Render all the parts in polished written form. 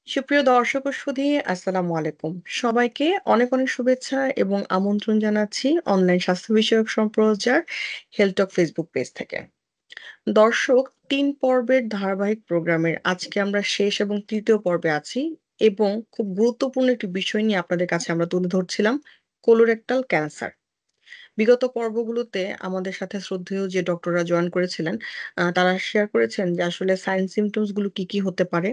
সুপ্রিয় দর্শক ও সুধী, আসসালামু আলাইকুম। সবাইকে অনেক অনেক শুভেচ্ছা এবং আমন্ত্রণ জানাচ্ছি অনলাইন স্বাস্থ্য বিষয়ক সম্প্রচার হেলথ টক ফেসবুক পেজ থেকে। দর্শক, ৩ পর্বের ধারাবাহিক প্রোগ্রামের আজকে আমরা শেষ এবং তৃতীয় পর্বে আছি এবং খুব গুরুত্বপূর্ণ একটি বিষয় নিয়ে আপনাদের কাছে আমরা তুলে ধরছিলাম, কোলোরেক্টাল ক্যান্সার। বিগত পর্বগুলোতে আমাদের সাথে শ্রদ্ধেয় যে ডক্টররা জয়েন করেছিলেন, তারা শেয়ার করেছেন যে আসলে সাইন সিম্পটমস গুলো কি, কি হতে পারে।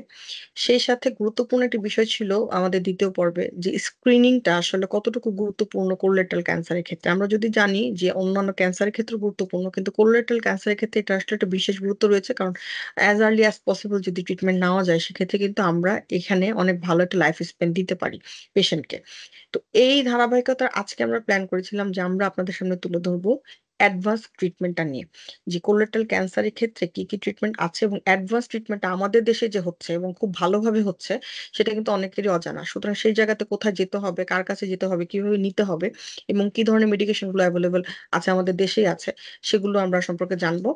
সেই সাথে গুরুত্বপূর্ণ একটি বিষয় ছিল আমাদের ২য় পর্বে যে স্ক্রিনিংটা আসলে কতটুকু গুরুত্বপূর্ণ কোলোরেক্টাল ক্যান্সারের ক্ষেত্রে। আমরা যদি জানি যে অন্যান্য ক্যান্সারের ক্ষেত্রেও গুরুত্বপূর্ণ, কিন্তু কোলোরেক্টাল ক্যান্সারের ক্ষেত্রে এটা আসলে একটা বিশেষ গুরুত্ব রয়েছে। কারণ অ্যাজ আর্লি অ্যাজ পসিবল যদি ট্রিটমেন্ট নেওয়া যায়, সেক্ষেত্রে কিন্তু আমরা এখানে অনেক ভালো একটা লাইফ স্প্যান দিতে পারি পেশেন্টকে। তো এই ধারাবাহিকতার আজকে আমরা প্ল্যান করেছিলাম যে আমরা আপনাদের সামনে তুলে ধরবো অ্যাডভান্স ট্রিটমেন্টটা নিয়ে। যে কোলোরেক্টাল ক্যান্সারের ক্ষেত্রে কি, কি ট্রিটমেন্ট আছে এবং অ্যাডভান্স ট্রিটমেন্টটা আমাদের দেশে যে হচ্ছে এবং খুব ভালোভাবে হচ্ছে, সেটা কিন্তু অনেকেরই অজানা। সুতরাং সেই জায়গাতে কোথায় যেতে হবে, কার কাছে যেতে হবে, কিভাবে নিতে হবে এবং কি ধরনের মেডিকেশন গুলো এভেলেবল আছে আমাদের দেশেই আছে, সেগুলো আমরা সম্পর্কে জানবো।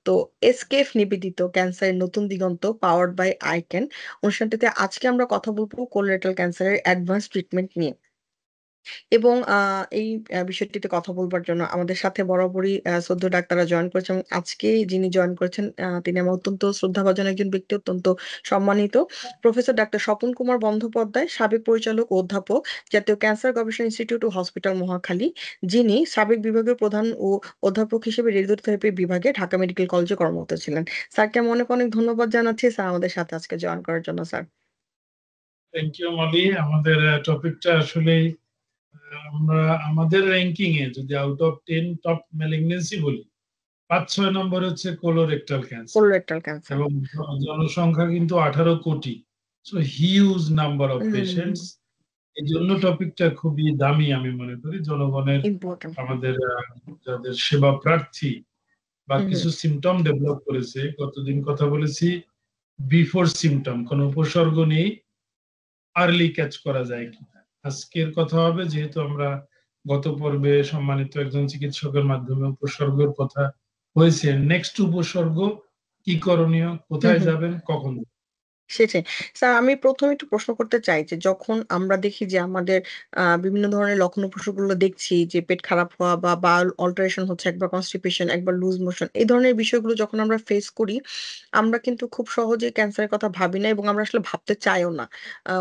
তো এসকেএফ নিবেদিত ক্যান্সারের নতুন দিগন্ত পাওয়ার্ড বাই আইক্যান অনুষ্ঠানটিতে আজকে আমরা কথা বলবো কোলোরেক্টাল ক্যান্সারের অ্যাডভান্স ট্রিটমেন্ট নিয়ে। এবং এই বিষয়টিতে কথা বলবার জন্য আমাদের সাথে বরাবরই শ্রদ্ধেয় ডাক্তাররা জয়েন করেছেন এবং আজকে যিনি জয়েন করেছেন, তিনি আমার অত্যন্ত শ্রদ্ধাভাজন একজন ব্যক্তি, অত্যন্ত সম্মানিত প্রফেসর ডাক্তার স্বপন কুমার বন্দ্যোপাধ্যায়, সাবেক পরিচালক ও অধ্যাপক, জাতীয় ক্যান্সার গবেষণা ইনস্টিটিউট ও হসপিটাল মহাখালী, যিনি সাবেক বিভাগীয় প্রধান ও অধ্যাপক হিসেবে রেডিওথেরাপি বিভাগে ঢাকা মেডিকেল কলেজে কর্মরত ছিলেন। স্যারকে আমি অনেক অনেক ধন্যবাদ জানাচ্ছি স্যার আমাদের সাথে আজকে জয়েন করার জন্য স্যার। থ্যাংক ইউ মালি। আমাদের টপিকটা আসলে আমরা আমাদের র্যাঙ্কিং এ যদি আউট অফ 10 টপ ম্যালিগন্যান্সি বলি, ৫-৬ নম্বর হচ্ছে কোলোরেক্টাল ক্যান্সার কোলোরেক্টাল ক্যান্সার। এবং জনসংখ্যা কিন্তু ১৮ কোটি। So huge number of patients. এই জন্য টপিকটা খুবই দামি আমি মনে করি। জনগণের ইম্পর্টেন্ট। আমাদের যাদের সেবা প্রার্থী বা কিছু সিমটম ডেভেলপ করেছে, গতদিন কথা বলেছি বিফোর সিমটম, কোনো উপসর্গ নেই, আর্লি ক্যাচ করা যায় কিনা। আজকের কথা হবে, যেহেতু আমরা গত পর্বে সম্মানিত একজন চিকিৎসকের মাধ্যমে উপসর্গের কথা হয়েছে, নেক্সট উপসর্গ কি করণীয়, কোথায় যাবেন, কখন যাবেন। সেটাই। স্যার, আমি ১ম একটু প্রশ্ন করতে চাই যে যখন আমরা দেখি যে আমাদের বিভিন্ন ধরনের লক্ষণ উপসর্গগুলো দেখছি যে পেট খারাপ হওয়া বা বাওয়েল অল্টারেশন হচ্ছে, একবার কনস্টিপেশন, একবার লুজ মোশন, এই ধরনের বিষয়গুলো যখন আমরা ফেস করি, আমরা কিন্তু খুব সহজেই ক্যান্সারের কথা ভাবি না এবং আমরা আসলে ভাবতে চাইও না।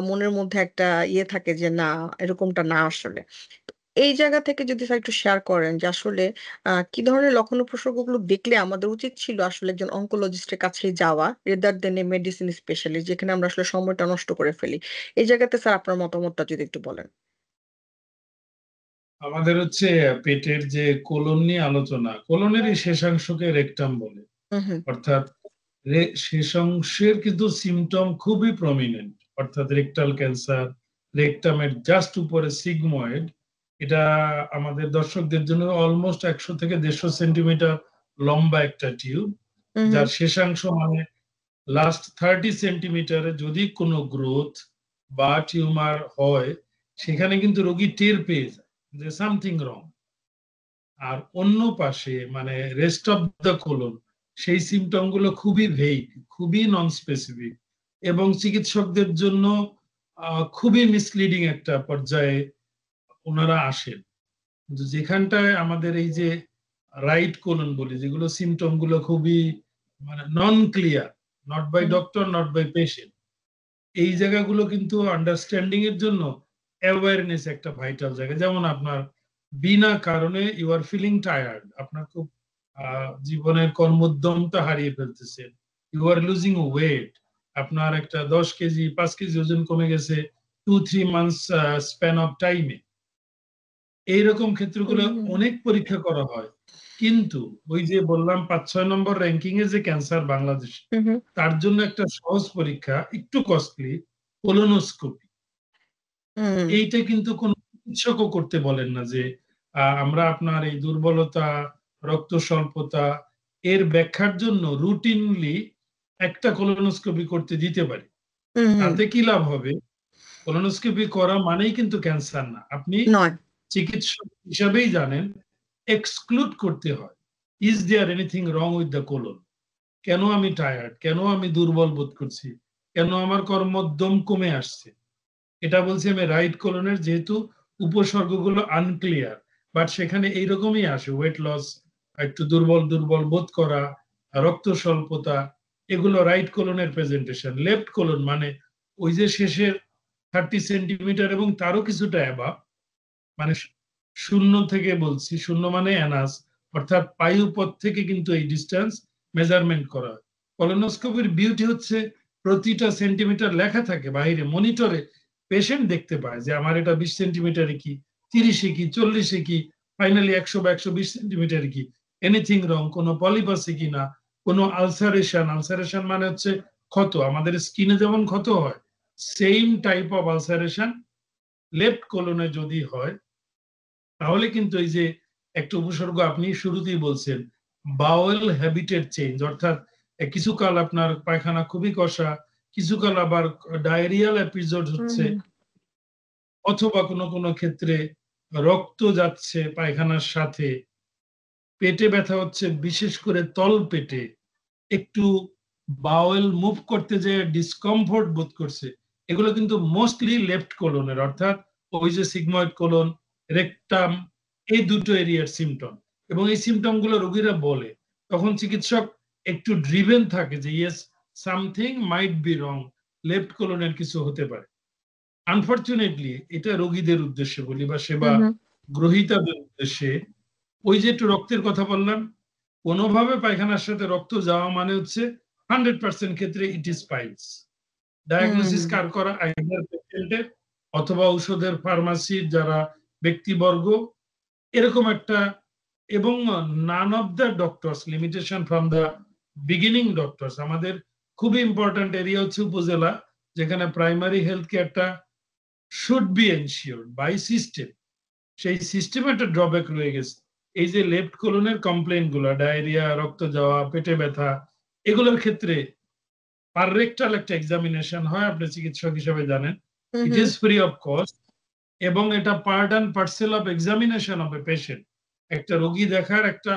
মনের মধ্যে একটা ইয়ে থাকে যে না, এরকমটা না আসলে। তো এই জায়গা থেকে যদি স্যার একটু শেয়ার করেন যে আসলে কি ধরনের লক্ষণ উপসর্গগুলো দেখলে আমাদের উচিত ছিল আসলে একজন অনকোলজিস্টের কাছেই যাওয়া রেদার দেন এ মেডিসিন স্পেশালিস্ট, যেখানে আমরা আসলে সময়টা নষ্ট করে ফেলি। এই জায়গাতে স্যার আপনার মতামতটা যদি একটু বলেন। আমাদের হচ্ছে পেটের যে কোলন নিয়ে আলোচনা, কোলনেরই শেষাংশকে রেকটাম বলে। হুম, হুম। অর্থাৎ শেষাংশের কিন্তু সিমটম খুবই প্রমিনেন্ট। অর্থাৎ রেকটাল ক্যান্সার, রেকটামের জাস্ট উপরে সিগময়েড, এটা আমাদের দর্শকদের জন্য অলমোস্ট ১০০ থেকে ১৫০ সেন্টিমিটার লম্বা একটা টিউব, হুম, হুম। যার শেষাংশ মানে লাস্ট 30 সেন্টিমিটারে যদি কোনো গ্রোথ বা টিউমার হয়, সেখানে কিন্তু রোগী টের পেয়ে যায় যে সামথিং রং। আর অন্য পাশে মানে রেস্ট অফ দ্য কোলন, সেই সিমটম গুলো খুবই ভেগ, খুবই নন স্পেসিফিক এবং চিকিৎসকদের জন্য খুবই মিসলিডিং একটা পর্যায়ে ওনারা আসেন। কিন্তু যেখানটায় আমাদের এই যে রাইট কোলন বলি, যেগুলো সিমটম গুলো খুবই মানে non clear, not by hmm, doctor, not by patient, এই জায়গাগুলো কিন্তু আন্ডারস্ট্যান্ডিং এর জন্য অ্যাওয়ারনেস একটা ভাইটাল জায়গা। যেমন আপনার বিনা কারণে ইউ আর ফিলিং টায়ার্ড, আপনার খুব জীবনের কর্মোদ্যমটা হারিয়ে ফেলতেছেন, ইউ আর লুজিং ওয়েট, আপনার একটা 10 কেজি 5 কেজি ওজন কমে গেছে 2-3 মান্থস স্প্যান অফ টাইমে। এইরকম ক্ষেত্রগুলো হুম, অনেক পরীক্ষা করা হয়, কিন্তু ওই যে বললাম ৫-৬ নম্বর র্যাঙ্কিং এ যে ক্যান্সার বাংলাদেশ, হুম, হুম, তার জন্য একটা সহজ পরীক্ষা, একটু কস্টলি, কোলোনোস্কোপি। হুম, এইটা কিন্তু কোন চিকিৎসকও করতে বলেন না যে আমরা আপনার এই দুর্বলতা, রক্ত স্বল্পতা এর ব্যাখ্যার জন্য রুটিনলি একটা কোলোনোস্কোপি করতে দিতে পারি। হুম, হুম। তাতে কি লাভ হবে? কোলোনোস্কোপি করা মানেই কিন্তু ক্যান্সার না। আপনি নয়। চিকিৎসক হিসাবেই জানেন এক্সক্লুড করতে হয়। Is there anything wrong with the colon? কেন আমি টায়ার্ড, কেন আমি দুর্বল বোধ করছি, কেন আমার কর্মোদ্যম কমে আসছে। এটা বলছি আমি রাইট কোলনের, যেহেতু উপসর্গগুলো আনক্লিয়ার, বাট সেখানে এইরকমই আসে, ওয়েট লস, একটু দুর্বল দুর্বল বোধ করা, রক্ত স্বল্পতা, এগুলো রাইট কোলনের প্রেজেন্টেশন। লেফট কোলন মানে ওই যে শেষের 30 সেন্টিমিটার এবং তারও কিছুটা অ্যাবাভ, মানে শূন্য থেকে বলছি, শূন্য মানে অ্যানাস, অর্থাৎ পায়ুপথ থেকে কিন্তু এই ডিস্টেন্স মেজারমেন্ট করা হয়। কলোনোস্কোপির বিউটি হচ্ছে প্রতিটা সেন্টিমিটার লেখা থাকে বাইরে মনিটরে, পেশেন্ট দেখতে পায় যে আমার এটা 20 সেন্টিমিটারে কি, 30-এ কি, 40-এ কি, ফাইনালি 100 বা 120 সেন্টিমিটারে কি, এনিথিং রং, কোনো পলিপাসে কি না, কোনো আলসারেশন। আলসারেশন মানে হচ্ছে ক্ষত, আমাদের স্কিনে যেমন ক্ষত হয়, same type of ulceration left কোলনে যদি হয়, তাহলে কিন্তু এই যে একটা উপসর্গ আপনি শুরুতেই বলছেন, বাওয়েল হ্যাবিটের চেঞ্জ, অর্থাৎ কিছুকাল আপনার পায়খানা খুবই কষা, কিছুকাল আবার ডায়রিয়াল এপিসোড হুম, হচ্ছে, হুম। অথবা কোনো কোনো ক্ষেত্রে রক্ত যাচ্ছে পায়খানার সাথে, পেটে ব্যথা হচ্ছে বিশেষ করে তল পেটে, একটু বাওয়েল মুভ করতে যে ডিসকমফোর্ট বোধ করছে, এগুলো কিন্তু মোস্টলি লেফট কোলনের, অর্থাৎ ওই যে সিগময়েড কোলন, রেকটাম, এই দুটো এরিয়ার সিমটম। এবং এই সিমটম গুলো রোগীরা বলে, তখন চিকিৎসক একটু ড্রিভেন থাকে যে yes, something might be wrong, left কোলনের কিছু হতে পারে। আনফরচুনেটলি এটা রোগীদের উদ্দেশ্যে বলি বা সেবা হুম, হুম। গ্রহীতাদের উদ্দেশ্যে, ওই যে একটু রক্তের কথা বললাম, কোনোভাবে পায়খানার সাথে রক্ত যাওয়া মানে হচ্ছে 100% ক্ষেত্রে it is piles. Hmm. Diagnosis কার করা, আইদার পেশেন্টের অথবা ঔষধের ফার্মাসির যারা ব্যক্তিবর্গ, এরকম একটা। এবং none of the doctors, limitation from the beginning doctors, আমাদের খুবই ইম্পর্ট্যান্ট এরিয়া হচ্ছে উপজেলা, যেখানে প্রাইমারি হেলথ কেয়ারটা should be ensured by system. সেই সিস্টেমে একটা ড্রব্যাক রয়ে গেছে। এই যে লেফট কোলনের কমপ্লেইন গুলো, ডায়রিয়া, রক্ত যাওয়া, পেটে ব্যথা, এগুলোর ক্ষেত্রে পাররেকটাল একটা এক্সামিনেশন হয়, আপনি চিকিৎসক হিসেবে জানেন, hmm, it hmm. Is free of cost. এবং এটা part and parcel of examination of a patient. একটা রোগী দেখার একটা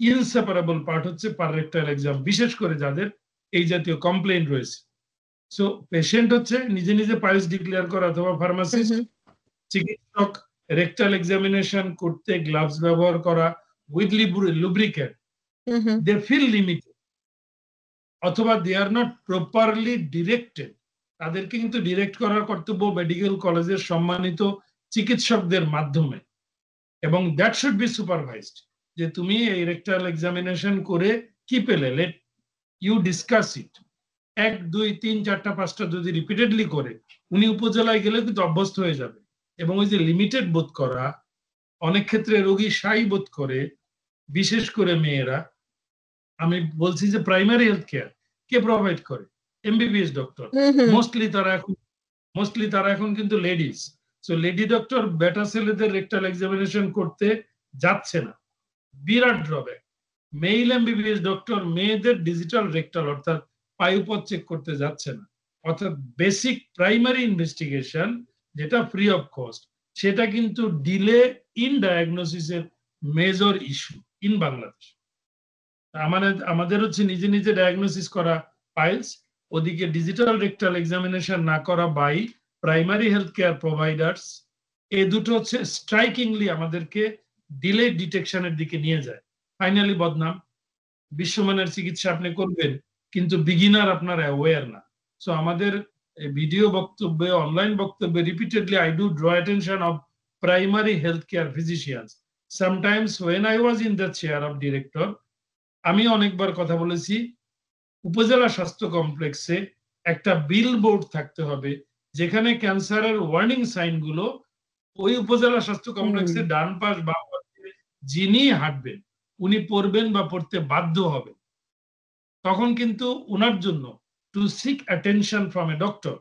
ইনসেপারেবল পার্ট হচ্ছে পাররেকটাল এক্সাম, বিশেষ করে যাদের এই জাতীয় কমপ্লেইন রয়েছে। সো পেশেন্ট হচ্ছে নিজে নিজে পাইলস ডিক্লেয়ার করা অথবা হুম, ফার্মাসিস্ট, হুম। চিকিৎসক রেকটাল এক্সামিনেশন করতে গ্লাভস ব্যবহার করা with lubricant, hmm, hmm. They feel limited, অথবা they are not properly directed. তাদেরকে কিন্তু ডিরেক্ট করার কর্তব্য মেডিকেল কলেজের সম্মানিত চিকিৎসকদের মাধ্যমে, এবং দ্যাট শুড বি সুপারভাইজড। যে তুমি এই রেকটাল এক্সামিনেশন করে কি পেলে, লেট ইউ ডিসকাস ইট। 1, 2, 3, 4টা 5টা যদি রিপিটেডলি করে, উনি উপজেলায় গেলে কিন্তু অভ্যস্ত হয়ে যাবে। এবং ওই যে লিমিটেড বোধ করা, অনেক ক্ষেত্রে রোগী সাই বোধ করে, বিশেষ করে মেয়েরা। আমি বলছি যে প্রাইমারি হেলথ কেয়ার কে প্রোভাইড করে? MBBS doctor. Hmm, hmm. Mostly তারা এখন কিন্তু লেডিস। সো লেডি ডক্টর বেটা ছেলেদের রেকটাল এক্সামিনেশন করতে যাচ্ছে না, বিরাট ড্রব্যাক। মেল এমবিবিএস ডক্টর মেয়েদের ডিজিটাল রেকটাল অর্থাৎ পায়ুপথ চেক করতে যাচ্ছে না। অর্থাৎ বেসিক প্রাইমারি ইনভেস্টিগেশন, যেটা ফ্রি অফ কস্ট, সেটা কিন্তু ডিলে ইন ডায়াগনোসিসের মেজর ইস্যু ইন বাংলাদেশ। আমাদের হচ্ছে নিজে নিজে ডায়াগনোসিস করা পাইলস, ওদিকে ডিজিটাল রেকটাল এক্সামিনেশন না করা by primary health care providers. এই দুটো হচ্ছে স্ট্রাইকিংলি আমাদেরকে ডিলে ডিটেকশনের দিকে নিয়ে যায়। ফাইনালি বদনাম, বিশ্বমানের চিকিৎসা আপনি করবেন, কিন্তু বিগিনার আপনার অ্যাওয়্যার না। সো আমাদের ভিডিও বক্তব্যে, অনলাইন বক্তব্যে repeatedly I do draw attention of primary health care physicians. Sometimes when I was in the chair of director, আমি অনেকবার কথা বলেছি, উপজেলা স্বাস্থ্য কমপ্লেক্সে একটা বিল বোর্ড থাকতে হবে, যেখানে ক্যান্সারের ওয়ার্নিং সাইন গুলো ওই উপজেলা স্বাস্থ্য হুম। কমপ্লেক্সে ডান পাশ বাম পাশে যিনি হাঁটবেন উনি পড়বেন বা পড়তে বাধ্য হবে। তখন কিন্তু ওনার জন্য to seek attention from a doctor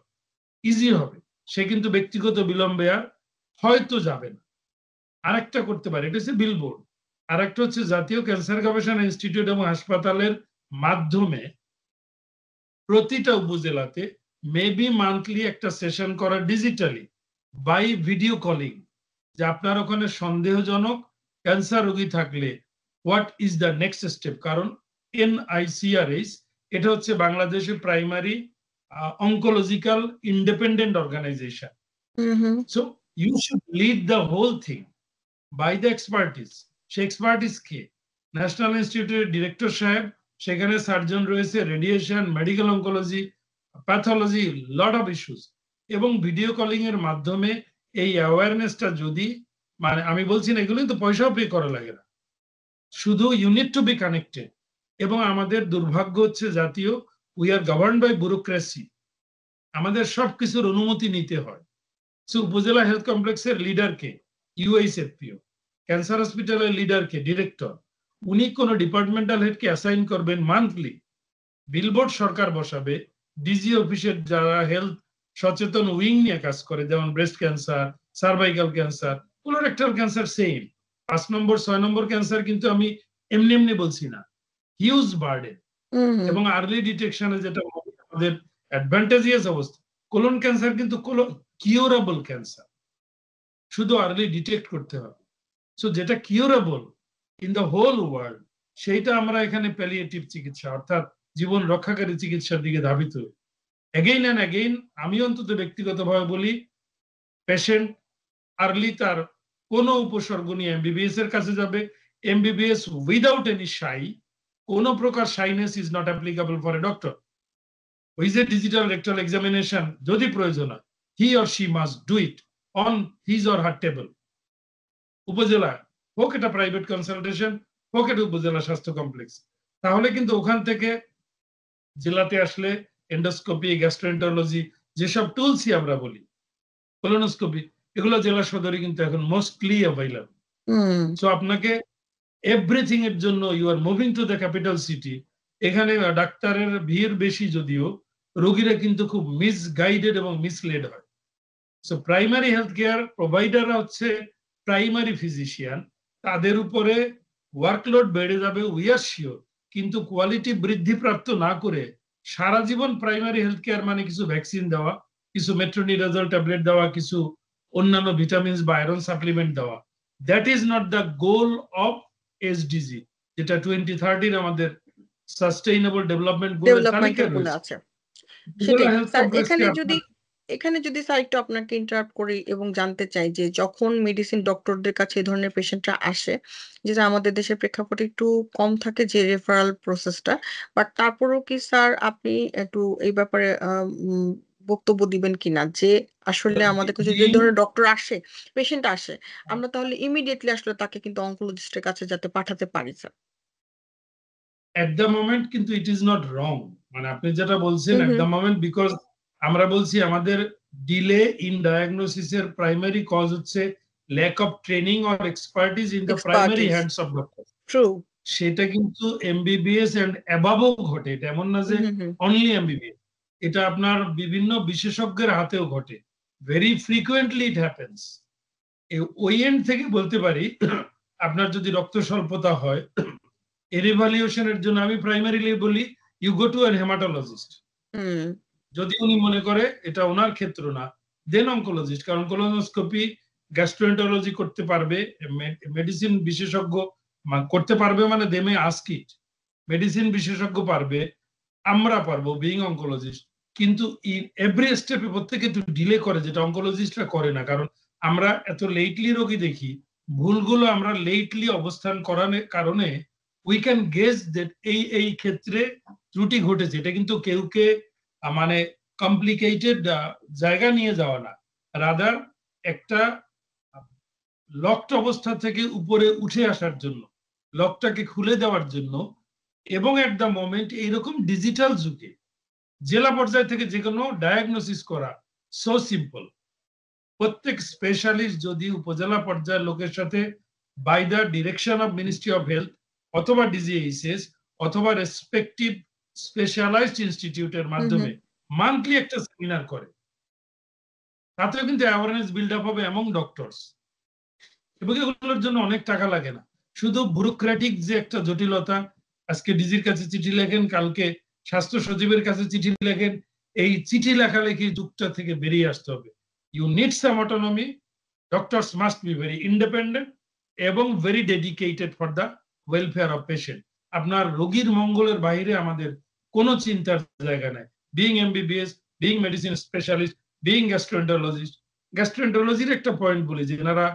easy হবে। সে কিন্তু ব্যক্তিগত বিলম্বে আর হয়তো যাবে না। আরেকটা করতে পারে, এটা হচ্ছে বিলবোর্ড। আরেকটা হচ্ছে জাতীয় ক্যান্সার গবেষণা ইনস্টিটিউট এবং হাসপাতালের মাধ্যমে প্রতিটা উপজেলাতে মেবি মান্থলি একটা সেশন করা ডিজিটালি বাই ভিডিও কলিং, যে আপনার ওখানে সন্দেহজনক ক্যান্সার রোগী থাকলে what is the next step. কারণ এনআইসিআরএস, এটা হচ্ছে বাংলাদেশের primary oncological independent organization. So you should lead the whole thing by the expertise. Say expertise K? National ইনস্টিটিউটের ডিরেক্টর সাহেব, সেখানে সার্জন রয়েছে, radiation, medical oncology, pathology, lot of issues. এবং video calling এর মাধ্যমে এই অ্যাওয়ারনেসটা যদি, মানে আমি বলছি না এগুলো তো পয়সাও পে করা লাগে না, শুধু ইউনিট টু বি কানেক্টেড। এবং আমাদের দুর্ভাগ্য হচ্ছে জাতীয়, we are governed by bureaucracy, আমাদের সবকিছুর অনুমতি নিতে হয়। সো উপজেলা হেলথ কমপ্লেক্সের লিডারকে ইউএইচএফপিও, ক্যান্সার হসপিটালের লিডারকে ডিরেক্টর, উনি কোন ডিপার্টমেন্টাল হেডকে অ্যাসাইন করবেন মান্থলি। বিলবোর্ড সরকার বসাবে, ডিজি অফিসের যারা হেলথ সচেতন উইং নিয়ে কাজ করে, যেমন breast cancer, cervical cancer, colorectal cancer same, 5 নম্বর 6 নম্বর ক্যান্সার কিন্তু আমি এমনি এমনি বলছি না, হিউজ বার্ডেন। এবং আর্লি ডিটেকশনে যেটা আমাদের অ্যাডভান্টেজিয়াস অবস্থা, কোলন ক্যান্সার কিন্তু কিউরেবল ক্যান্সার, শুধু আর্লি ডিটেক্ট করতে হবে। সো যেটা curable in the whole world, সেইটা আমরা এখানে প্যালিয়েটিভ চিকিৎসা অর্থাৎ জীবন রক্ষাকারী চিকিৎসার দিকে ধাবিত। এগেইন অ্যান্ড এগেইন আমি অন্তত ব্যক্তিগতভাবে বলি, পেশেন্ট আর্লি তার কোনো উপসর্গ নিয়ে এমবিবিএস এর কাছে যাবে। এমবিবিএস উইদাউট এনি শাই, কোনো প্রকার shyness is not applicable for a doctor. ওই যে ডিজিটাল রেকটাল এক্সামিনেশন যদি প্রয়োজন হয়, he or she must do it on his or her table. উপজেলা হোক এটা প্রাইভেট কনসালটেশন, হোক এটা উপজেলা স্বাস্থ্য কমপ্লেক্স, তাহলে কিন্তু ওখান থেকে জেলাতে আসলে এন্ডোস্কোপি, গ্যাস্ট্রোএন্টারোলজি, যেসব টুলসই আমরা বলি, কোলোনোস্কোপি, এগুলো জেলা সদরে কিন্তু এখন মোস্টলি অ্যাভেলেবল। সো আপনাকে এভরিথিং এর জন্য you are moving to the capital city. এখানে ডাক্তারের ভিড় বেশি যদিও, রোগীরা কিন্তু খুব মিসগাইডেড এবং মিসলেড হয়। সো প্রাইমারি হেলথ কেয়ার প্রোভাইডাররা হচ্ছে প্রাইমারি ফিজিশিয়ান, তাদের উপরে ওয়ার্কলোড বেড়ে যাবে, উই আর শিওর। কিন্তু কোয়ালিটি বৃদ্ধিপ্রাপ্ত না করে সারা জীবন প্রাইমারি হেলথ কেয়ার মানে কিছু ভ্যাকসিন দেওয়া, কিছু মেট্রোনিডাজল ট্যাবলেট দেওয়া, কিছু অন্যান্য ভিটামিনস বা আয়রন সাপ্লিমেন্ট দেওয়া, that is not the goal of SDG, যেটা 2030 আমাদের সাস্টেইনেবল ডেভেলপমেন্ট গোলের তালিকায় রয়েছে। সেটাই স্যার, এখানে যদি স্যার একটু আপনাকে ইন্টারাপ্ট করি এবং জানতে চাই যে যখন মেডিসিন ডক্টরদের কাছে এই ধরনের পেশেন্টরা আসে, যেটা আমাদের দেশের প্রেক্ষাপটে একটু কম থাকে যে রেফারেল প্রসেসটা, বাট তারপরেও কি স্যার আপনি একটু এই ব্যাপারে বক্তব্য দিবেন কিনা যে আসলে আমাদের কাছে যে ধরনের ডক্টর আসে, পেশেন্ট আসে, আমরা তাহলে ইমিডিয়েটলি আসলে তাকে কিন্তু অনকোলজিস্টের কাছে যাতে পাঠাতে পারি স্যার? এট দ্য মোমেন্ট কিন্তু ইট ইজ নট রং, মানে আপনি যেটা বলছেন এট দ্য মোমেন্ট, বিকজ আমরা বলছি আমাদের ডিলে ইন ডায়াগনোসিসের প্রাইমারি কজ হচ্ছে lack of training or expertise in the primary hands of doctor. True. সেটা কিন্তু এমবিবিএস এন্ড অ্যাবাভও ঘটে, এটা এমন না যে অনলি এমবিবিএস, এটা আপনার বিভিন্ন বিশেষজ্ঞের হাতেও ঘটে, ভেরি ফ্রিকুয়েন্টলি ইট হ্যাপেন্স। ওই এন্ড থেকে বলতে পারি, আপনার যদি রক্ত স্বল্পতা হয়, এর ইভালুয়েশনের জন্য আমি প্রাইমারিলি বলি you go to an hematologist. যদি উনি মনে করে এটা ওনার ক্ষেত্র না, দেন অনকোলজিস্ট, কারণ কোলোনোস্কোপি, গ্যাস্ট্রোএন্টারোলজি করতে পারবে, মেডিসিন বিশেষজ্ঞ করতে পারবে, মানে দে মে আস্ক ইট, মেডিসিন বিশেষজ্ঞ পারবে, আমরা পারবো বিইং অনকোলজিস্ট। কিন্তু এভরি স্টেপে প্রত্যেকে একটু ডিলে করে, যেটা অনকোলজিস্টরা করে না, কারণ আমরা এত লেটলি রোগী দেখি, ভুলগুলো আমরা লেটলি অবস্থান করার কারণে উই ক্যান গেস দ্যাট এই ক্ষেত্রে ত্রুটি ঘটেছে। এটা কিন্তু কেউকে মানে কমপ্লিকেটেড জায়গা নিয়ে যাওয়া না, রাদার একটা লকড অবস্থা থেকে উপরে উঠে আসার জন্য, লকটাকে খুলে দেওয়ার জন্য। এবং এট দ্য মোমেন্ট এইরকম ডিজিটাল যুগে জেলা পর্যায় থেকে যে কোনো ডায়াগনোসিস করা সো সিম্পল। প্রত্যেক স্পেশালিস্ট যদি উপজেলা পর্যায়ের লোকের সাথে by the direction of ministry of health অথবা ডিজিএইচএস অথবা রেসপেক্টিভ স্পেশালাইজড ইনস্টিটিউটের মাধ্যমে মান্থলি একটা সেমিনার করে, তাতেও কিন্তু অ্যাওয়ারনেস বিল্ড আপ হবে এমং ডক্টরস। এবং এগুলোর জন্য অনেক টাকা লাগে না, শুধু ব্যুরোক্রেটিক যে একটা জটিলতা, আজকে ডিজির কাছে চিঠি লেখেন, কালকে স্বাস্থ্য সচিবের কাছে চিঠি লেখেন, এই চিঠি লেখালেখি যুগটা থেকে বেরিয়ে আসতে হবে। You need some autonomy, doctors must be very independent এবং very dedicated for the welfare of patient. আপনার রোগীর মঙ্গলের বাইরে আমাদের কোনো চিন্তার জায়গা নাই। Being MBBS, being medicine specialist, being gastroenterologist. গ্যাস্ট্রোএন্টারোলজির একটা পয়েন্ট বলি যে এনারা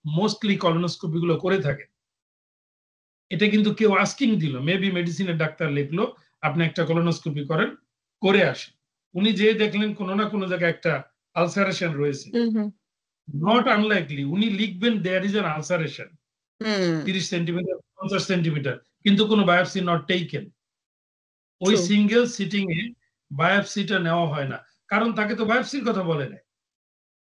মোস্টলি কলোনোস্কোপি গুলো করে থাকে। এটা কিন্তু কেউ আস্কিং দিল, মেবি মেডিসিনের ডাক্তার লিখলো আপনি একটা কলোনোস্কোপি করেন, করে আসেন। উনি যে দেখলেন কোনো না কোনো জায়গায় একটা আলসারেশন রয়েছে, হুম, হুম, নট আনলাইকলি উনি লিখবেন there is an ulceration hmm, 30 centimetre 50 centimetre, কিন্তু কোনো বায়োপসি নট টেকেন। ওই ট্রু। সিঙ্গেল সিটিং এ বায়োপসিটা নেওয়া হয় না, কারণ তাকে তো বায়োপসির কথা বলে নাই,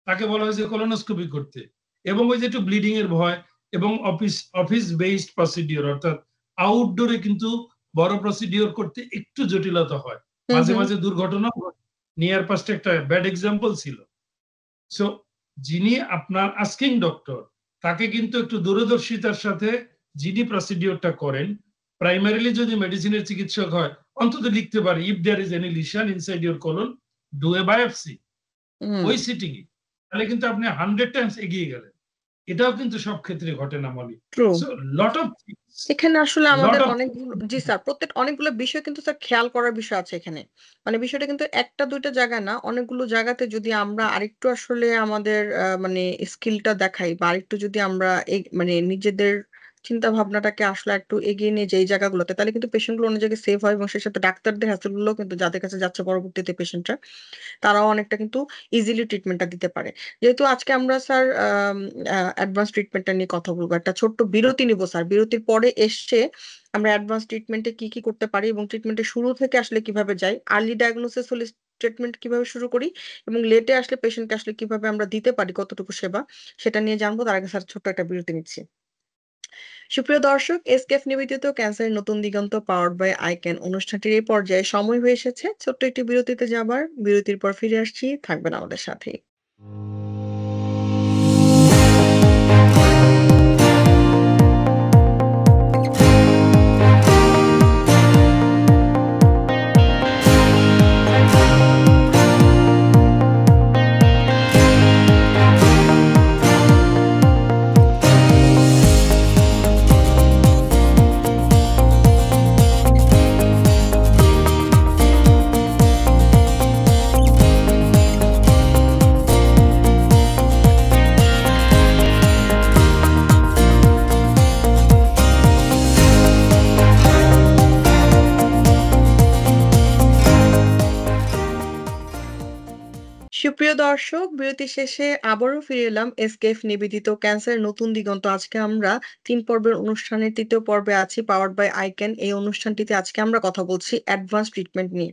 তাকে বলা হয়েছে কলোনোস্কোপি করতে। এবং ওই যে একটু ব্লিডিং এর ভয় এবং অফিস অফিস বেসড প্রসিডিওর, অর্থাৎ আউটডোরে কিন্তু বড় প্রসিডিওর করতে একটু জটিলতা হয়, হুম, মাঝে হুম, মাঝে দুর্ঘটনা। নিয়ার পাস্টে একটা ব্যাড এক্সাম্পল ছিল। সো যিনি আপনার আস্কিং ডক্টর, তাকে কিন্তু একটু দূরদর্শিতার সাথে যিনি প্রসিডিওরটা করেন, প্রাইমারিলি যদি মেডিসিনের চিকিৎসক হয় অন্তত লিখতে পারে if there is any lesion inside your colon do a biopsy hmm, ওই সিটিং এ। তাহলে কিন্তু আপনি 100 টাইমস এগিয়ে গেলেন। এটাও কিন্তু সব ক্ষেত্রে ঘটে না মলি। ট্রু। সো লট অফ এখানে আসলে লট আমাদের অফ অনেকগুলো, জি স্যার, অনেকগুলো বিষয় কিন্তু স্যার খেয়াল করার বিষয় আছে এখানে। মানে বিষয়টা কিন্তু একটা দুইটা জায়গা না, অনেকগুলো জায়গাতে যদি আমরা আরেকটু আসলে আমাদের মানে স্কিলটা দেখাই, বা আরেকটু যদি আমরা মানে নিজেদের চিন্তা ভাবনাটাকে আসলে একটু এগিয়ে নিয়ে যাই এই জায়গাগুলোতে, তাহলে কিন্তু পেশেন্টগুলো অনেক জায়গায় সেভ হয়, এবং সেই সাথে ডাক্তারদের হ্যাসেলগুলো কিন্তু যাদের কাছে যাচ্ছে পরবর্তীতে পেশেন্টরা, তারাও অনেকটা কিন্তু ইজিলি ট্রিটমেন্টটা দিতে পারে। যেহেতু আজকে আমরা স্যার অ্যাডভান্স ট্রিটমেন্টটা নিয়ে কথা বলবো, একটা ছোট্ট বিরতি নিব স্যার। বিরতির পরে এসে আমরা অ্যাডভান্স ট্রিটমেন্টে কি কি করতে পারি, এবং ট্রিটমেন্টের শুরু থেকে আসলে কিভাবে যাই, আর্লি ডায়াগনোসিস হলে ট্রিটমেন্ট কিভাবে শুরু করি, এবং লেটে আসলে পেশেন্টকে আসলে কিভাবে আমরা দিতে পারি কতটুকু সেবা, সেটা নিয়ে জানবো। তার আগে স্যার ছোট্ট একটা বিরতি নিচ্ছি। সুপ্রিয় দর্শক, এসকেএফ নিবেদিত ক্যান্সারের নতুন দিগন্ত পাওয়ার্ড বাই আইক্যান অনুষ্ঠানটির এই পর্যায়ে সময় হয়ে এসেছে ছোট্ট একটি বিরতিতে যাবার। বিরতির পর ফিরে আসছি, থাকবেন আমাদের সাথে। সুপ্রিয় দর্শক, বিরতি শেষে আবারও ফিরে এলাম এসকেএফ নিবেদিত ক্যান্সারের নতুন দিগন্ত। আজকে আমরা 3 পর্বের অনুষ্ঠানের 3য় পর্বে আছি, পাওয়ার্ড বাই আইক্যান। এই অনুষ্ঠানটিতে আজকে আমরা কথা বলছি অ্যাডভান্স ট্রিটমেন্ট নিয়ে।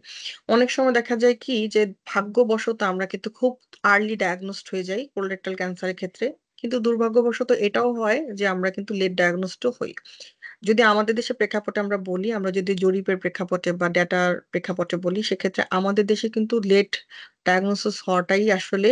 অনেক সময় দেখা যায় কি যে ভাগ্যবশত আমরা কিন্তু খুব আর্লি ডায়াগনোসড হয়ে যাই কোলোরেক্টাল ক্যান্সারের ক্ষেত্রে, কিন্তু দুর্ভাগ্যবশত এটাও হয় যে আমরা কিন্তু লেট ডায়াগনোসড হই। যদি আমাদের দেশের প্রেক্ষাপটে আমরা বলি, আমরা যদি জরিপের প্রেক্ষাপটে বা ডেটার প্রেক্ষাপটে বলি, সেক্ষেত্রে আমাদের দেশে কিন্তু লেট ডায়াগনোসিস হওয়াটাই আসলে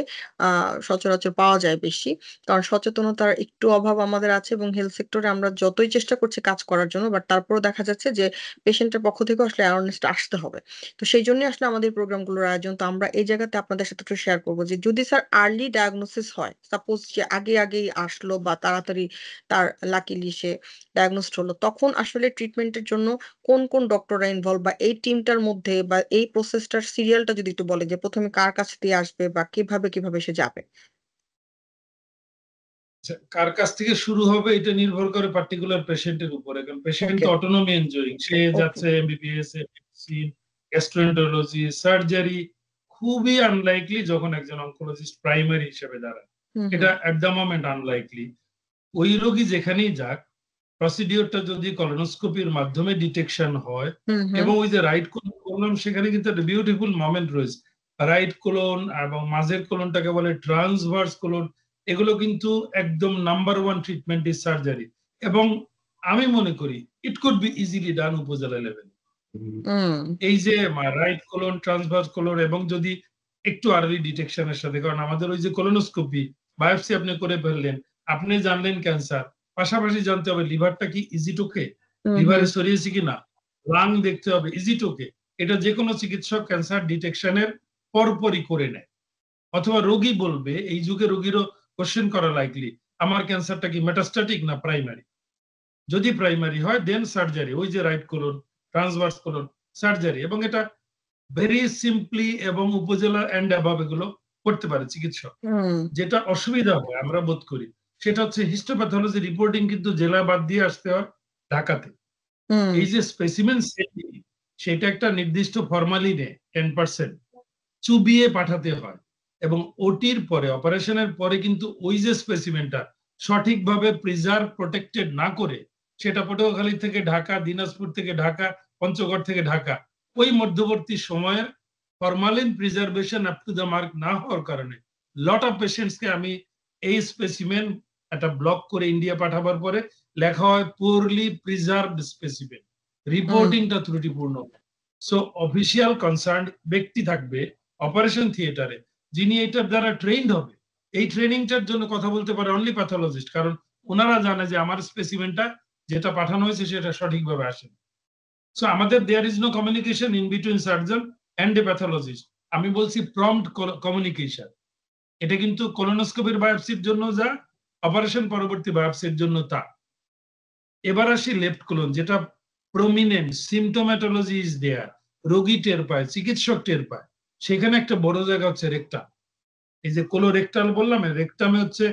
সচরাচর পাওয়া যায় বেশি। কারণ সচেতনতার একটু অভাব আমাদের আছে, এবং হেলথ সেক্টরে আমরা যতই চেষ্টা করছি কাজ করার জন্য, বাট তারপরেও দেখা যাচ্ছে যে পেশেন্টের পক্ষ থেকে আসলে অ্যাওয়ারনেসটা আসতে হবে। তো সেই জন্যই আসলে আমাদের প্রোগ্রামগুলোর আয়োজন। তো আমরা এই জায়গাতে আপনাদের সাথে একটু শেয়ার করবো যে যদি স্যার আর্লি ডায়াগনোসিস হয়, সাপোজ যে আগে আগেই আসলো বা তাড়াতাড়ি তার লাকিলি সে ডায়াগনোসড হলো, তখন আসলে ট্রিটমেন্টের জন্য কোন কোন ডক্টররা ইনভলভ, বা এই টিমটার মধ্যে বা এই প্রসেসটার সিরিয়ালটা যদি একটু বলে যে প্রথমে কার কাছে দিয়ে আসবে বা কিভাবে কিভাবে সে যাবে। কার কাছ থেকে শুরু হবে এটা নির্ভর করে পার্টিকুলার পেশেন্টের উপরে, কারণ পেশেন্ট ওকে, তো অটোনমি এনজয়িং, সে ওকে। যাচ্ছে এমবিবিএস, মেডিসিন, গ্যাস্ট্রোএন্টারোলজি, সার্জারি। খুবই আনলাইকলি যখন একজন অনকোলজিস্ট প্রাইমারি হিসেবে দাঁড়ায়, হুম, হুম, এটা এট দ্য মোমেন্ট আনলাইকলি। ওই রোগী যেখানেই যাক, প্রসিডিওরটা যদি কলোনোস্কোপির মাধ্যমে ডিটেকশন হয়, হুম, হুম, এবং ওই যে রাইট কোলন বললাম, সেখানে কিন্তু একটা বিউটিফুল মোমেন্ট রয়েছে। রাইট কোলন এবং মাঝের কোলনটাকে বলে ট্রান্সভার্স কোলন। এগুলো কিন্তু একদম number one treatment is surgery. এবং আমি মনে করি ইট কুড বি ইজিলি ডান উপজেলা লেভেল। হুম, এই যে রাইট কোলন, ট্রান্সভার্স কোলন, এবং যদি একটু আর্লি ডিটেকশনের সাথে, কারণ আমাদের ওই যে কোলোনোস্কোপি, বায়োপসি আপনি করে ফেললেন, আপনি জানলেন ক্যান্সার, পাশাপাশি জানতে হবে লিভারটা কি ইজি টোকে, হুম, হুম, লিভারে ছড়িয়েছে কিনা, লাং দেখতে হবে ইজি টোকে। এটা যে কোনো চিকিৎসক ক্যান্সার ডিটেকশনের পরপরই করে নেয়। অথবা রোগী বলবে, এই যুগে রোগীরও কোশ্চেন করা লাইকলি, আমার ক্যান্সারটা কি মেটাস্ট্যাটিক না প্রাইমারি। যদি প্রাইমারি হয় দেন সার্জারি, ওই যে right colon, transverse colon, surgery. এবং এটা ভেরি সিম্পলি এবং উপজেলা এন্ড অ্যাবাভ এগুলো করতে পারে চিকিৎসক। যেটা অসুবিধা হয় আমরা বোধ করি সেটা হচ্ছে হিস্টোপ্যাথোলজি রিপোর্টিং কিন্তু জেলা বাদ দিয়ে আসতে হয় ঢাকাতে। এই যে স্পেসিমেন সেটা একটা নির্দিষ্ট ফরমালিনে 10% চুবিয়ে পাঠাতে হয় এবং ওটির পরে অপারেশনের পরে কিন্তু ওই যে স্পেসিমেনটা সঠিকভাবে প্রিজার্ভ প্রোটেক্টেড না করে সেটা পটুয়াখালী থেকে ঢাকা, দিনাজপুর থেকে ঢাকা, পঞ্চগড় থেকে ঢাকা ওই মধ্যবর্তী সময়ের formalin preservation up to the mark না হওয়ার কারণে লট অফ পেশেন্টসকে আমি এই স্পেসিমেন একটা ব্লক করে ইন্ডিয়া পাঠাবার পরে লেখা হয় পুরলি প্রিজার্ভড স্পেসিমেন, রিপোর্টিংটা ত্রুটিপূর্ণ। সো অফিসিয়াল কনসার্ন ব্যক্তি থাকবে অপারেশন থিয়েটারে যিনি এটার দ্বারা ট্রেইনড হবে, এই ট্রেনিংটার জন্য কথা বলতে পারে অনলি প্যাথোলজিস্ট, কারণ ওনারা জানে যে আমার স্পেসিমেনটা যেটা পাঠানো হয়েছে সেটা সঠিকভাবে আসে। সো আমাদের there is no communication in between surgeon and a pathologist. আমি বলছি প্রম্পট কমিউনিকেশন। এটা কিন্তু কোলোনোস্কোপির বায়োপসির জন্য যা, অপারেশন পরবর্তী বায়োপসির জন্য তা। এবার আসি লেফট কোলন, যেটা প্রমিনেন্ট সিমটোম্যাটোলজি ইজ দেয়ার, রোগী টের পায়, চিকিৎসক টের পায়। সেখানে একটা বড় জায়গা হচ্ছে রেকটাম। এই যে কোলোরেক্টাল বললাম, রেকটামে হচ্ছে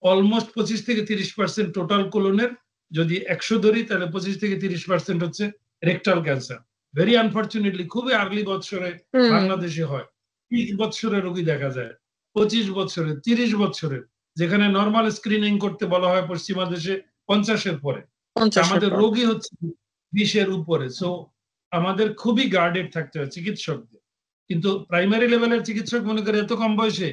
অলমোস্ট 25 থেকে 30% টোটাল কোলনের, যদি 100 ধরি তাহলে 25 থেকে 30% হচ্ছে রেকটাল ক্যান্সার। ভেরি আনফরচুনেটলি খুবই আর্লি বৎসরে বাংলাদেশে হয়। 30 বৎসরের রোগী দেখা যায়, 25 বছরের, 30 বছরের, যেখানে নর্মাল স্ক্রিনিং করতে বলা হয় পশ্চিমা দেশে 50-এর পরে। আমাদের রোগী হচ্ছে 20-এর উপরে। সো আমাদের খুবই গার্ডেড থাকতে হয় চিকিৎসকদের। কিন্তু প্রাইমারি লেভেলের চিকিৎসক মনে করে এত কম বয়সে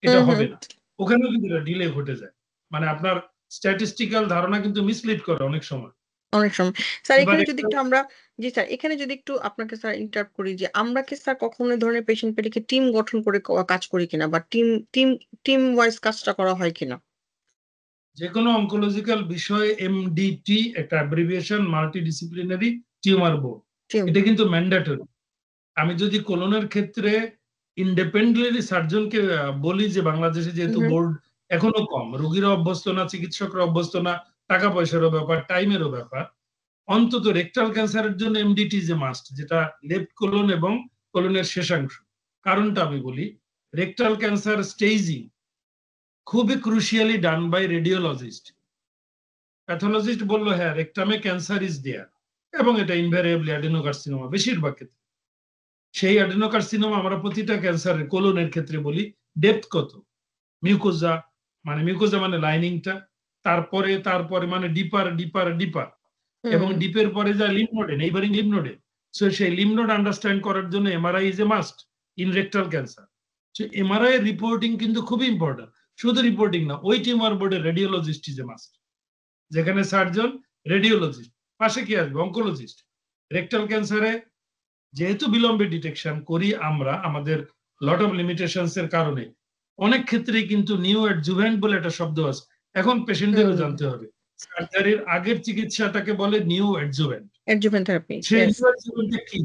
এটা হবে না, ওখানেও কিন্তু ডিলে ঘটে যায়। মানে আপনার স্ট্যাটিস্টিক্যাল ধারণা কিন্তু মিসলিড করে অনেক সময়। অনেক সময় স্যার এখানে যদি একটু আমরা, জি স্যার এখানে যদি একটু আপনাকে স্যার ইন্টারাপ্ট করি, যে আমরা কি স্যার কখনো এই ধরনের পেশেন্ট পেটিকে টিম গঠন করে কাজ করি কিনা, বা টিম টিম টিম ওয়াইজ কাজটা করা হয় কিনা? যে কোনো অনকোলজিক্যাল বিষয়ে এমডিটি একটা অ্যাব্রিভিয়েশন, মাল্টিডিসিপ্লিনারি টিউমার বোর্ড, এটা কিন্তু ম্যান্ডেটরি। আমি যদি কোলনের ক্ষেত্রে ইন্ডিপেন্ডেন্টলি সার্জনকে বলি যে বাংলাদেশে যেহেতু বোর্ড এখনো কম, রোগীরা অভ্যস্ত না, চিকিৎসকরা অভ্যস্ত না, টাকা পয়সারও ব্যাপার, টাইমেরও ব্যাপার, অন্তত রেকটাল ক্যান্সারের জন্য এমডিটি যে মাস্ট, যেটা লেফট কোলন এবং কোলনের শেষাংশ। কারণটা আমি বলি, রেকটাল ক্যান্সার স্টেজিং খুবই ক্রুশিয়ালি ডান বাই রেডিওলজিস্ট। প্যাথোলজিস্ট বললো হ্যাঁ রেকটামে ক্যান্সার ইজ দেয়ার, এবং এটা ইনভ্যারিয়েবলি অ্যাডেনোকার্সিনোমা বেশিরভাগ ক্ষেত্রে। সেই অ্যাডেনোকার্সিনোমা আমরা প্রতিটা ক্যান্সারের কোলনের ক্ষেত্রে বলি ডেপথ কত, মিউকোজা মানে লাইনিংটা, তারপরে তারপরে মানে ডিপার ডিপার ডিপার, এবং ডিপের পরে যা লিম্ফ নোডে, নেইবারিং লিম্ফ নোডে। সো সেই লিম্ফ নোড আন্ডারস্ট্যান্ড করার জন্য MRI is a must in rectal cancer. So MRI এর রিপোর্টিং কিন্তু খুবই ইম্পর্টেন্ট। শুধু রিপোর্টিং না, ওই টিউমার বোর্ডের রেডিওলজিস্ট ইজ এ মাস্ট, যেখানে সার্জন, রেডিওলজিস্ট, পাশে কি আসবে অনকোলজিস্ট। রেকটাল ক্যান্সারে যেহেতু বিলম্বে ডিটেকশন করি আমরা, আমাদের লট অফ লিমিটেশনস এর কারণে অনেক ক্ষেত্রেই কিন্তু নিউ অ্যাডজুভেন্ট বলে একটা শব্দ আছে, এখন পেশেন্টদেরও জানতে হবে। সার্জারির আগের চিকিৎসাটাকে বলে নিউ অ্যাডজুভেন্ট। থেরাপি। সেই নিউ অ্যাডজুভেন্টটা কি?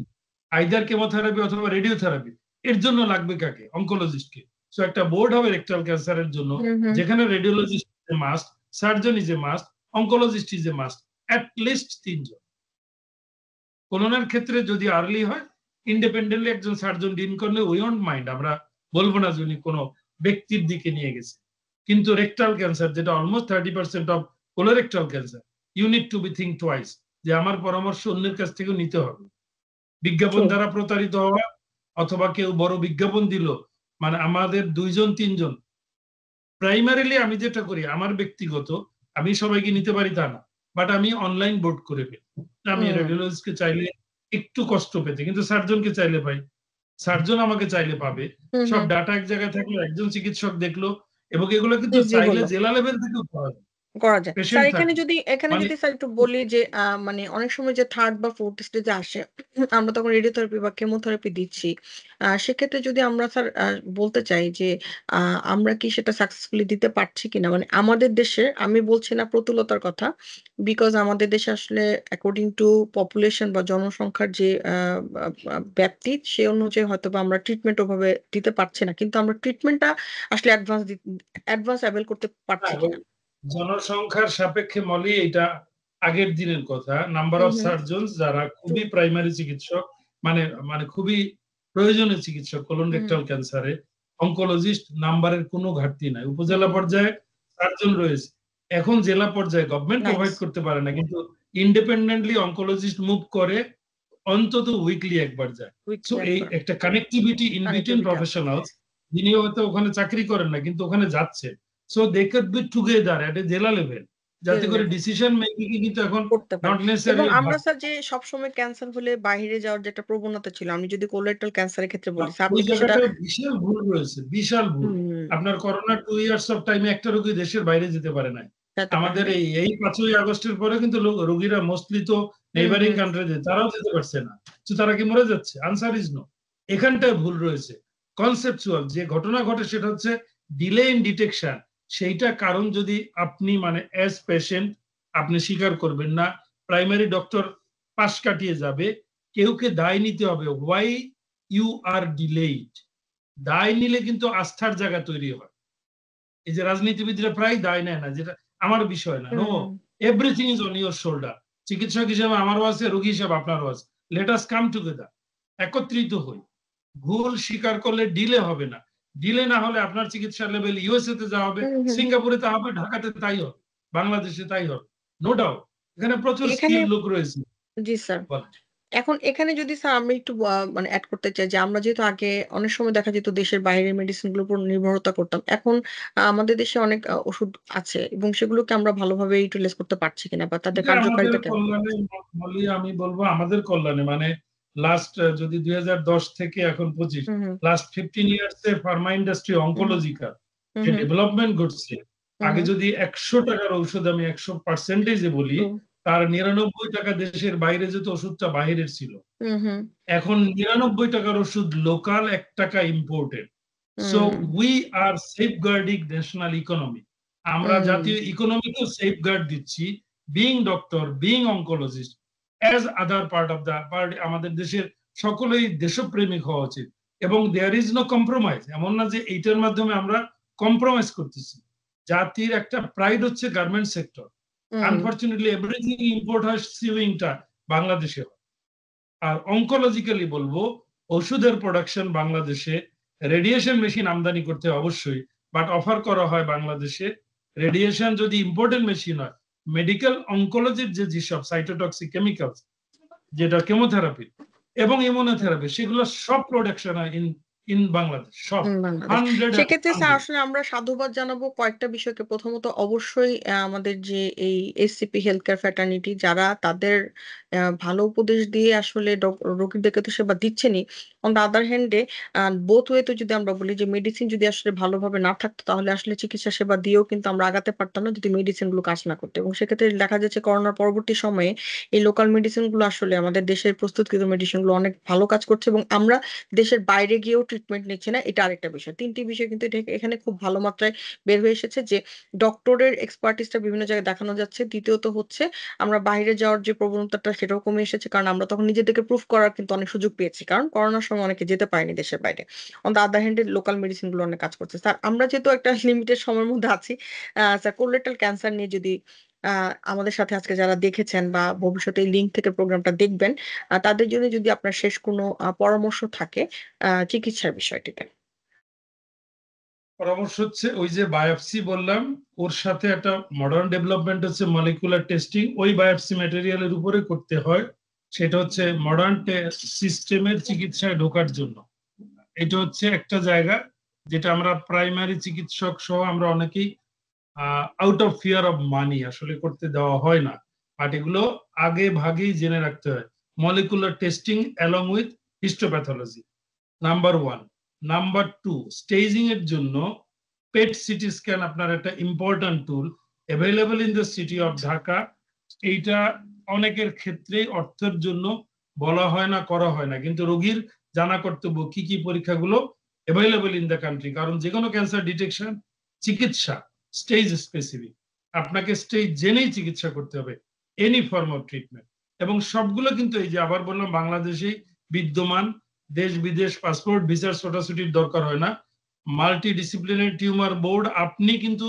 আইদার কেমোথেরাপি অথবা রেডিওথেরাপি। এর জন্য লাগবে কাকে? অনকোলজিস্টকে। সো একটা বোর্ড হবে রেকটাল ক্যান্সারের জন্য, যেখানে radiologist is a must, surgeon is a must, oncologist is a must, at least 3 জন। কোলনের ক্ষেত্রে যদি আর্লি হয়, ইন্ডিপেন্ডেন্টলি একজন সার্জন ডিন করলে উই ওন্ট মাইন্ড, আমরা বলবো না যে উনি কোনো ব্যক্তির দিকে নিয়ে গেছে। কিন্তু রেকটাল ক্যান্সার, যেটা almost 30% of colorectal cancer, you need to be think twice, যে আমার পরামর্শ অন্যের কাছ থেকেও নিতে হবে। বিজ্ঞাপন দ্বারা প্রতারিত হওয়া, অথবা কেউ বড় বিজ্ঞাপন দিল, মানে আমাদের 2 জন 3 জন। প্রাইমারিলি আমি যেটা করি, আমার ব্যক্তিগত, আমি সবাইকে নিতে পারি তা না, বাট আমি অনলাইন বোর্ড করে ফেলি। আমি রেডিওলজিস্টকে চাইলে একটু কষ্ট পেতে, কিন্তু সার্জনকে চাইলে পাই, সার্জন আমাকে চাইলে পাবে। সব ডাটা এক জায়গায় থাকলো, একজন চিকিৎসক দেখলো, এবং এগুলো কিন্তু চাইলে জেলা লেভেল থেকেও করা যায়। স্যার এখানে যদি স্যার একটু বলি যে মানে অনেক সময় যে থার্ড বা ফোর্থ স্টেজে আসে, আমরা তখন রেডিওথেরাপি বা কেমোথেরাপি দিচ্ছি, সেক্ষেত্রে যদি আমরা স্যার বলতে চাই যে আমরা কি সেটা সাকসেসফুলি দিতে পারছি কিনা, মানে আমাদের দেশে, আমি বলছি না প্রতুলতার কথা, বিকজ আমাদের দেশে আসলে অ্যাকর্ডিং টু পপুলেশন বা জনসংখ্যার যে ব্যাপ্তি, সে অনুযায়ী হয়তো বা আমরা ট্রিটমেন্ট ওভাবে দিতে পারছি না, কিন্তু আমরা ট্রিটমেন্টটা আসলে অ্যাডভান্স অ্যাভেল করতে পারছি কিনা। জনসংখ্যার সাপেক্ষে মলি, এটা আগের দিনের কথা। নাম্বার অফ সার্জন যারা খুবই প্রাইমারি চিকিৎসক, মানে মানে খুবই প্রয়োজনীয় চিকিৎসক হুম, কোলোরেক্টাল ক্যান্সারে, অনকোলজিস্ট নাম্বারের কোনো ঘাটতি নাই। উপজেলা হুম, পর্যায়ে সার্জন রয়েছে। এখন জেলা পর্যায়ে গভর্নমেন্ট নাইস। প্রোভাইড করতে পারে না, কিন্তু ইন্ডিপেন্ডেন্টলি অনকোলজিস্ট মুভ করে, অন্তত উইকলি একবার যায়। সো উইকলি এই একবার একটা কানেক্টিভিটি ইন বিটুইন কানেক্টিভিটি আছে। প্রফেশনালস, যিনি হয়তো ওখানে চাকরি করেন না কিন্তু ওখানে যাচ্ছে। So they could be together at a জেলা লেভেল, যাতে করে লেভেল ডিসিশন মেকিং কিন্তু এখন করতে পারে। নট এবং নেসেসারিলি আমরা স্যার যে সবসময় ক্যান্সার হলে বাইরে যাওয়ার যে একটা প্রবণতা ছিল, আমি যদি কোলোরেক্টাল ক্যান্সারের ক্ষেত্রে বলি, স্যার ওই আপনি কি সেটা জায়গাটায় বিশাল ভুল রয়েছে, বিশাল ভুল। হুম, আপনার করোনা 2 ইয়ার্স অফ টাইমে একটা রোগী দেশের বাইরে যেতে পারে নাই। যেতে পারে আমাদের নাই। এই 5ই আগস্টের পরে কিন্তু রোগীরা মোস্টলি তো হুম, নেইবারিং হুম। কান্ট্রিতে, তারাও যেতে পারছে না। তো তারা কি মরে যাচ্ছে? Answer is no. এখানটায় ভুল রয়েছে। কনসেপচুয়াল যে ঘটনা ঘটে সেটা হচ্ছে ডিলে ইন ডিটেকশন। সেইটা কারণ যদি আপনি মানে অ্যাজ পেশেন্ট আপনি স্বীকার করবেন না, প্রাইমারি ডক্টর পাশ কাটিয়ে যাবে, কেউকে দায় নিতে হবে। Why you are delayed. দায় নিলে কিন্তু আস্থার জায়গা তৈরি হয়। এই যে রাজনীতিবিদরা প্রায় দায় নেয় না, যেটা আমার বিষয় না। No, hmm, everything is on your shoulder. চিকিৎসক হিসেবে আমারও আছে, রোগী হিসেবে আপনারও আছে। লেট আস কাম টুগেদার, একত্রিত হই। ভুল স্বীকার করলে ডিলে হবে না। ডিলে না হলে আপনার চিকিৎসা লেভেল ইউএসএ তে যা হবে, হুম, হুম। সিঙ্গাপুরে তা হবে, ঢাকাতে তাই হবে, বাংলাদেশে তাই হবে। No doubt. এখানে প্রচুর এখানে স্কিল লোক রয়েছে। জি স্যার। বলেন। এখন এখানে যদি স্যার আমি একটু মানে এড করতে চাই যে আমরা যেহেতু আগে অনেক সময় দেখা যেত দেশের বাইরের মেডিসিন গুলোর উপর নির্ভরতা করতাম। এখন আমাদের দেশে অনেক ওষুধ আছে এবং সেগুলোকে আমরা ভালোভাবে ইউটিলাইজ করতে পারছি কিনা বা তাদের এটা আমাদের কার্যকারিতা কেমন? কল্যাণে, বলি আমি বলবো আমাদের কল্যাণে, মানে লাস্ট যদি 2010 থেকে এখন 25, হুম, হুম, লাস্ট 15 ইয়ার্স এ ফার্মা ইন্ডাস্ট্রি হুম, অনকোলজিক্যাল হুম, যে হুম, ডেভেলপমেন্ট ঘটছে। হুম, আগে হুম, যদি 100 টাকার ঔষধ আমি 100% বলি, তো তার 99 টাকা দেশের বাইরে যেত, ওষুধটা বাইরের ছিল। হুম, হুম, এখন 99 টাকার ওষুধ লোকাল, 1 টাকা imported. So hmm, we are safeguarding national economy. আমরা হুম, জাতীয় ইকোনমিকেও সেফগার্ড দিচ্ছি, being doctor, being oncologist, as other part of the part. আমাদের দেশের সকলেই দেশপ্রেমিক হওয়া উচিত, এবং দেয়ার ইজ নো কম্প্রোমাইজ। এমন না যে এইটার মাধ্যমে আমরা কম্প্রোমাইজ করতেছি। জাতির একটা প্রাইড হচ্ছে গার্মেন্ট সেক্টর। হুম, আনফরচুনেটলি এভরিথিং ইম্পোর্ট হয়, সিউইংটা বাংলাদেশে হয়। আর অনকোলজিক্যালি বলবো, ওষুধের প্রোডাকশন বাংলাদেশে, রেডিয়েশন মেশিন আমদানি করতে হয় অবশ্যই, বাট অফার করা হয় বাংলাদেশে। রেডিয়েশন যদি ইম্পোর্টেন্ট মেশিন হয়, মেডিকেল অনকোলজির যে যেসব সাইটোটক্সিক কেমিক্যালস, যেটা কেমোথেরাপি এবং ইমিউনোথেরাপি, সেগুলো সব প্রোডাকশন হয় ইন ইন বাংলাদেশ, সব বাংলাদেশ। 100 and সেক্ষেত্রে স্যার 100। আসলে আমরা সাধুবাদ জানাবো কয়েকটা বিষয়কে। প্রথমত অবশ্যই আমাদের যে এই এসসিপি হেলথ কেয়ার ফ্র্যাটার্নিটি যারা তাদের ভালো উপদেশ দিয়ে আসলে রোগীদেরকে তো সেবা দিচ্ছেনই। অন দ্য আদার হ্যান্ডে বোথ ওয়েতে যদি আমরা বলি যে মেডিসিন যদি আসলে ভালোভাবে না থাকতো তাহলে আসলে চিকিৎসা সেবা দিয়েও কিন্তু আমরা আগাতে পারতাম না যদি মেডিসিন গুলো কাজ না করতো। এবং সেক্ষেত্রে দেখা যাচ্ছে করোনার পরবর্তী সময়ে এই লোকাল মেডিসিন গুলো আসলে আমাদের দেশের প্রস্তুতকৃত মেডিসিন গুলো অনেক ভালো কাজ করছে এবং আমরা দেশের বাইরে গিয়েও ট্রিটমেন্ট নিচ্ছে না, এটা আরেকটা বিষয়। ৩ টি বিষয় কিন্তু এখানে খুব ভালো মাত্রায় বের হয়ে এসেছে যে ডক্টরের এক্সপার্টিসটা বিভিন্ন জায়গায় দেখানো যাচ্ছে। দ্বিতীয়ত হচ্ছে আমরা বাইরে যাওয়ার যে প্রবণতাটা সেটাও কমে এসেছে। কারণ আমরা তখন নিজেদেরকে প্রুফ করার কিন্তু অনেক সুযোগ পেয়েছি। কারণ করোনার সময় অনেকে যেতে পারেনি দেশের বাইরে। On the other hand local medicine গুলো অনেক কাজ করছে। স্যার আমরা যেহেতু একটা লিমিটেড সময়ের মধ্যে আছি, স্যার কোলোরেক্টাল ক্যান্সার নিয়ে যদি আমাদের সাথে আজকে যারা দেখেছেন বা ভবিষ্যতে এই লিঙ্ক থেকে প্রোগ্রামটা দেখবেন, তাদের জন্য যদি আপনার শেষ কোনো পরামর্শ থাকে চিকিৎসার বিষয়টিতে। পরামর্শ হচ্ছে ওই যে বায়োপসি বললাম, ওর সাথে একটা মডার্ন ডেভেলপমেন্ট হচ্ছে মলিকুলার টেস্টিং, ওই বায়োপসি ম্যাটেরিয়ালের উপরে করতে হয়। সেটা হচ্ছে মডার্ন সিস্টেমের চিকিৎসায় ঢোকার জন্য। এটা হচ্ছে একটা জায়গা যেটা আমরা প্রাইমারি চিকিৎসক সহ আমরা অনেকেই out of fear of money আসলে করতে দেওয়া হয় না। বাট এগুলো আগে ভাগেই জেনে রাখতে হয়। Molecular testing along with histopathology, number one. Number two, staging এর জন্য পেট সিটি স্ক্যান আপনার একটা important tool, available in the city of Dhaka. এইটা অনেকের ক্ষেত্রে অর্থের জন্য বলা হয় না, করা হয় না, কিন্তু রোগীর জানা কর্তব্য কি কি পরীক্ষাগুলো অ্যাভেলেবল ইন দ্য কান্ট্রি। কারণ যে কোনো ক্যান্সার ডিটেকশন, চিকিৎসা স্টেজ স্পেসিফিক, আপনাকে স্টেজ জেনেই চিকিৎসা করতে হবে, এনি ফর্ম অফ ট্রিটমেন্ট। এবং সবগুলো কিন্তু এই যে আবার বললাম বাংলাদেশেই বিদ্যমান, দেশ বিদেশ পাসপোর্ট ভিসার ছোটাছুটির দরকার হয় না। মাল্টি ডিসিপ্লিনারি টিউমার বোর্ড, আপনি কিন্তু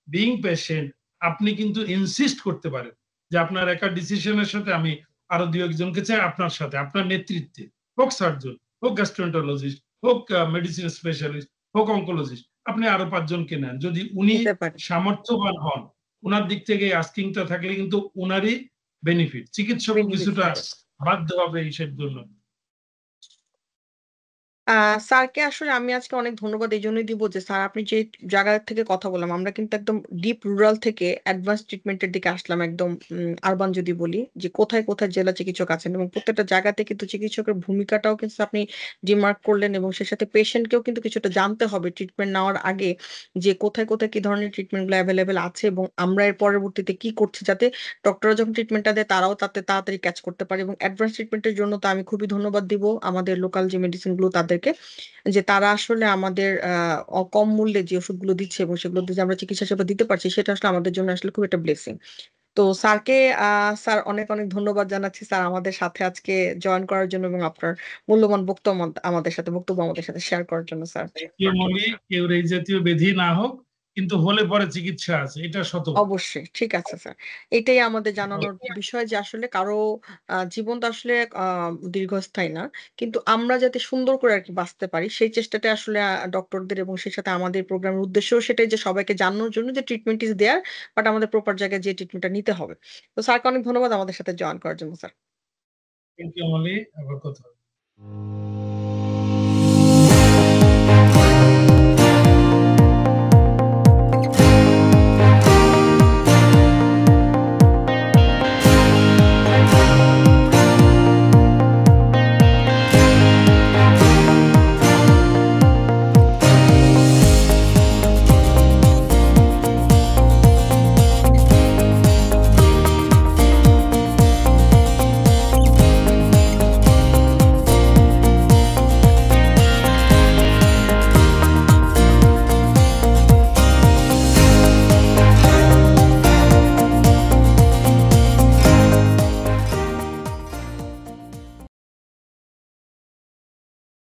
বিং পেশেন্ট, আপনি কিন্তু ইনসিস্ট করতে পারেন যে আপনার একা ডিসিশনের সাথে আমি আরো 2 একজনকে চাই আপনার সাথে, আপনার নেতৃত্বে, হোক সার্জন, হোক গ্যাস্ট্রোএন্টারোলজিস্ট, হোক মেডিসিন স্পেশালিস্ট, হোক অনকোলজিস্ট, আপনি আরো ৫ জনকে নেন। যদি উনি নিতে পারি। সামর্থ্যবান হন, উনার দিক থেকে আস্কিংটা থাকলে কিন্তু উনারই বেনিফিট। চিকিৎসকও বেনিফিট কিছুটা হবে। বাধ্য হবে ইসের জন্য। স্যারকে আসলে আমি আজকে অনেক ধন্যবাদ এই জন্যই দিব যে স্যার আপনি যে জায়গা থেকে কথা বললাম আমরা কিন্তু একদম ডিপ রুরাল থেকে অ্যাডভান্স ট্রিটমেন্টের দিকে আসলাম একদম আরবান যদি বলি যে কোথায় কোথায় জেলা চিকিৎসক আছেন এবং প্রত্যেকটা জায়গাতে কিন্তু চিকিৎসকের ভূমিকাটাও কিন্তু আপনি ডিমার্ক করলেন এবং সে সাথে পেশেন্টকেও কিন্তু কিছুটা জানতে হবে ট্রিটমেন্ট নেওয়ার আগে যে কোথায় কোথায় কি ধরনের ট্রিটমেন্টগুলো অ্যাভেলেবেল আছে এবং আমরা এর পরবর্তীতে কি করছি যাতে ডক্টররা যখন ট্রিটমেন্টটা দেয় তারাও তাতে তাড়াতাড়ি ক্যাচ করতে পারে এবং অ্যাডভান্স ট্রিটমেন্টের জন্য তো আমি খুবই ধন্যবাদ দিব আমাদের লোকাল যে মেডিসিন গুলো তাদেরকে যে তারা আসলে আমাদের কম মূল্যে যে ওষুধগুলো দিচ্ছে এবং সেগুলো দিয়ে যে আমরা চিকিৎসা সেবা দিতে পারছি সেটা আসলে আমাদের জন্য আসলে খুব একটা ব্লেসিং। তো স্যারকে স্যার অনেক অনেক ধন্যবাদ জানাচ্ছি স্যার আমাদের সাথে আজকে জয়েন করার জন্য এবং আপনার মূল্যবান বক্তব্য আমাদের সাথে শেয়ার করার জন্য স্যার। কেউ বলি কেউ এই জাতীয় ব্যাধি না হোক, কিন্তু হলে পরে চিকিৎসা আছে, এটা শতভাগ। অবশ্যই ঠিক আছে স্যার। এটাই আমাদের জানানোর বিষয় যে আসলে কারো জীবন তো আসলে দীর্ঘস্থায়ী না। কিন্তু আমরা যাতে সুন্দর করে আরকি বাঁচতে পারি সেই চেষ্টাটা আসলে ডক্টরদের এবং সেই সাথে আমাদের প্রোগ্রামের উদ্দেশ্যও সেটাই যে সবাইকে জানানোর জন্য যে ট্রিটমেন্ট ইস দেয়ার বাট আমাদের প্রপার জায়গায় যেয়ে ট্রিটমেন্টটা নিতে হবে। তো স্যারকে অনেক ধন্যবাদ আমাদের সাথে জয়েন করার জন্য স্যার। থ্যাংক ইউ অমলি, আবার কথা হবে।